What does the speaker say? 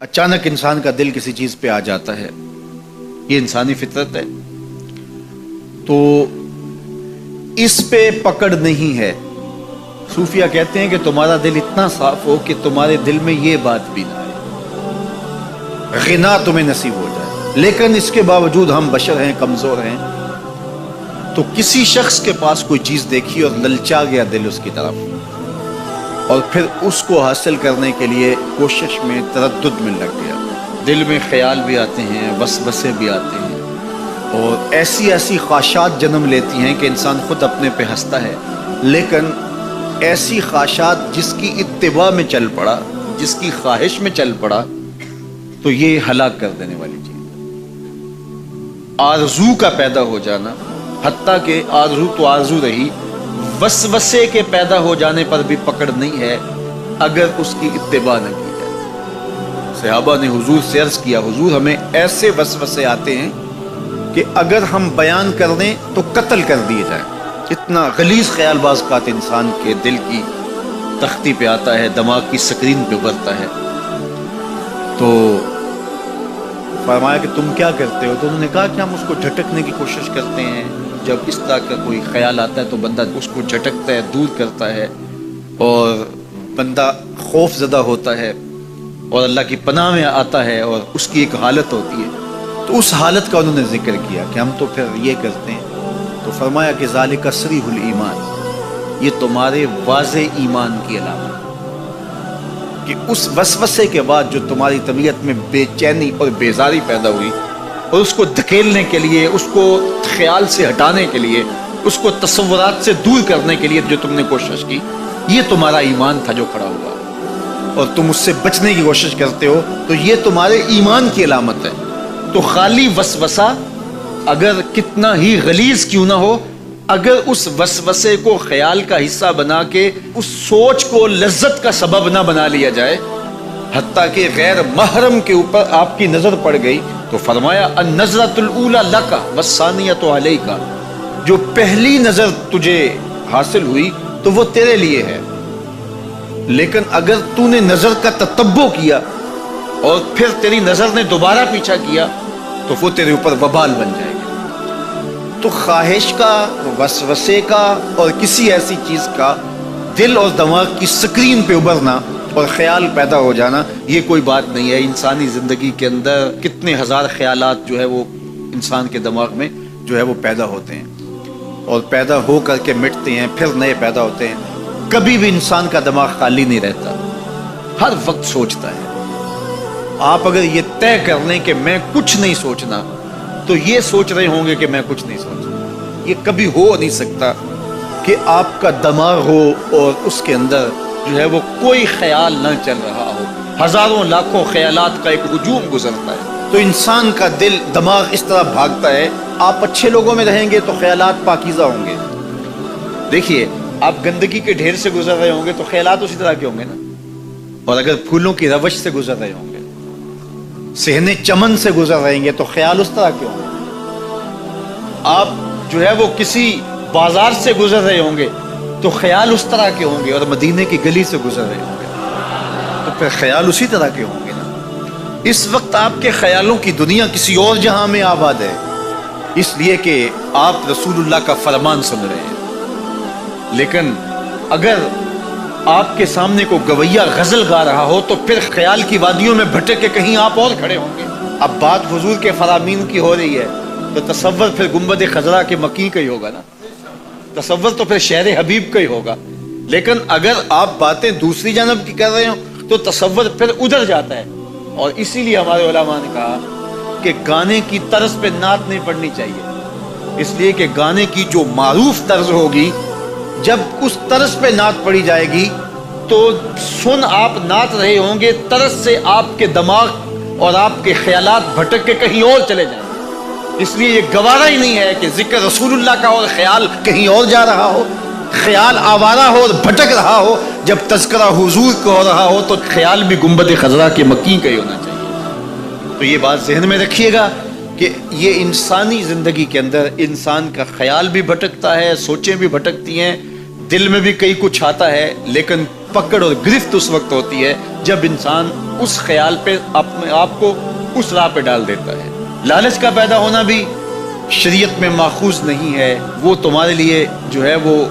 اچانک انسان کا دل کسی چیز پہ آ جاتا ہے، یہ انسانی فطرت ہے، تو اس پہ پکڑ نہیں ہے۔ صوفیہ کہتے ہیں کہ تمہارا دل اتنا صاف ہو کہ تمہارے دل میں یہ بات بھی نہ آئے، غنا تمہیں نصیب ہو جائے، لیکن اس کے باوجود ہم بشر ہیں، کمزور ہیں، تو کسی شخص کے پاس کوئی چیز دیکھی اور للچا گیا دل اس کی طرف، اور پھر اس کو حاصل کرنے کے لیے کوشش میں تردد میں لگ گیا۔ دل میں خیال بھی آتے ہیں، وسوسے بھی آتے ہیں، اور ایسی ایسی خواہشات جنم لیتی ہیں کہ انسان خود اپنے پہ ہنستا ہے، لیکن ایسی خواہشات جس کی اتباع میں چل پڑا، جس کی خواہش میں چل پڑا، تو یہ ہلاک کر دینے والی چیز ہے۔ آرزو کا پیدا ہو جانا، حتیٰ کہ آرزو تو آرزو رہی، وسوسے کے پیدا ہو جانے پر بھی پکڑ نہیں ہے اگر اس کی اتباع نہ کی جائے۔ صحابہ نے حضور سے عرض کیا، حضور ہمیں ایسے وسوسے آتے ہیں کہ اگر ہم بیان کر دیں تو قتل کر دیے جائیں۔ اتنا غلیظ خیال باز اوقات انسان کے دل کی تختی پہ آتا ہے، دماغ کی سکرین پہ ابھرتا ہے۔ تو فرمایا کہ تم کیا کرتے ہو؟ تو انہوں نے کہا کہ ہم اس کو جھٹکنے کی کوشش کرتے ہیں۔ جب اس طرح کا کوئی خیال آتا ہے تو بندہ اس کو جھٹکتا ہے، دور کرتا ہے، اور بندہ خوف زدہ ہوتا ہے اور اللہ کی پناہ میں آتا ہے، اور اس کی ایک حالت ہوتی ہے۔ تو اس حالت کا انہوں نے ذکر کیا کہ ہم تو پھر یہ کرتے ہیں۔ تو فرمایا کہ ذالک صریح الایمان، یہ تمہارے واضح ایمان کی علامت ہے کہ اس وسوسے کے بعد جو تمہاری طبیعت میں بے چینی اور بیزاری پیدا ہوئی، اور اس کو دھکیلنے کے لیے، اس کو خیال سے ہٹانے کے لیے، اس کو تصورات سے دور کرنے کے لیے جو تم نے کوشش کی، یہ تمہارا ایمان تھا جو کھڑا ہوا، اور تم اس سے بچنے کی کوشش کرتے ہو، تو یہ تمہارے ایمان کی علامت ہے۔ تو خالی وسوسہ اگر کتنا ہی غلیظ کیوں نہ ہو، اگر اس وسوسے کو خیال کا حصہ بنا کے اس سوچ کو لذت کا سبب نہ بنا لیا جائے، حتیٰ کہ غیر محرم کے اوپر آپ کی نظر پڑ گئی، تو فرمایا النظرۃ الاولی لک والثانیۃ علیک، جو پہلی نظر تجھے حاصل ہوئی تو وہ تیرے لیے ہے، لیکن اگر تو نے نظر کا تتبع کیا اور پھر تیری نظر نے دوبارہ پیچھا کیا تو وہ تیرے اوپر وبال بن جائے گی۔ تو خواہش کا، وسوسے کا، اور کسی ایسی چیز کا دل اور دماغ کی سکرین پہ ابھرنا اور خیال پیدا ہو جانا، یہ کوئی بات نہیں ہے۔ انسانی زندگی کے اندر کتنے ہزار خیالات جو ہے وہ انسان کے دماغ میں جو ہے وہ پیدا ہوتے ہیں، اور پیدا ہو کر کے مٹتے ہیں، پھر نئے پیدا ہوتے ہیں۔ کبھی بھی انسان کا دماغ خالی نہیں رہتا، ہر وقت سوچتا ہے۔ آپ اگر یہ طے کر لیں کہ میں کچھ نہیں سوچنا، تو یہ سوچ رہے ہوں گے کہ میں کچھ نہیں سوچنا۔ یہ کبھی ہو نہیں سکتا کہ آپ کا دماغ ہو اور اس کے اندر جو ہے وہ کوئی خیال نہ چل رہا ہو، ہزاروں لاکھوں خیالات کا ایک ہجوم گزرتا ہے۔ تو انسان کا دل، دماغ اس طرح بھاگتا ہے۔ آپ اچھے لوگوں میں رہیں گے تو خیالات پاکیزہ ہوں گے۔ دیکھیے، آپ گندگی کے ڈھیر سے گزر رہے ہوں گے تو خیالات اسی طرح کے ہوں گے نا، اور اگر پھولوں کی روش سے گزر رہے ہوں گے، صحن چمن سے گزر رہیں گے تو خیال اس طرح کے ہوں گے۔ آپ جو ہے وہ کسی بازار سے گزر رہے ہوں گے تو خیال اس طرح کے ہوں گے، اور مدینے کی گلی سے گزر رہے ہوں گے تو پھر خیال اسی طرح کے ہوں گے نا۔ اس وقت آپ کے خیالوں کی دنیا کسی اور جہاں میں آباد ہے، اس لیے کہ آپ رسول اللہ کا فرمان سن رہے ہیں، لیکن اگر آپ کے سامنے کو گویا غزل گا رہا ہو تو پھر خیال کی وادیوں میں بھٹک کے کہیں آپ اور کھڑے ہوں گے۔ اب بات حضور کے فرامین کی ہو رہی ہے تو تصور پھر گنبد خضرا کے مکی کا ہی ہوگا نا، تصور تو پھر شہر حبیب کا ہی ہوگا۔ لیکن اگر آپ باتیں دوسری جانب کی کر رہے ہو تو تصور پھر ادھر جاتا ہے، اور اسی لیے ہمارے علماء نے کہا کہ گانے کی طرز پہ نعت نہیں پڑھنی چاہیے، اس لیے کہ گانے کی جو معروف طرز ہوگی، جب اس طرز پہ نعت پڑھی جائے گی تو سن آپ نعت رہے ہوں گے، طرز سے آپ کے دماغ اور آپ کے خیالات بھٹک کے کہیں اور چلے جائیں گے۔ اس لیے یہ گوارا ہی نہیں ہے کہ ذکر رسول اللہ کا اور خیال کہیں اور جا رہا ہو، خیال آوارہ ہو اور بھٹک رہا ہو۔ جب تذکرہ حضور کا ہو رہا ہو تو خیال بھی گنبد خضرا کے مکی کا ہی ہونا چاہیے۔ تو یہ بات ذہن میں رکھیے گا کہ یہ انسانی زندگی کے اندر انسان کا خیال بھی بھٹکتا ہے، سوچیں بھی بھٹکتی ہیں، دل میں بھی کئی کچھ آتا ہے، لیکن پکڑ اور گرفت اس وقت ہوتی ہے جب انسان اس خیال پہ اپنے آپ کو اس راہ پہ ڈال دیتا ہے. لالچ کا پیدا ہونا بھی شریعت میں ماخوذ نہیں ہے، وہ تمہارے لیے جو ہے وہ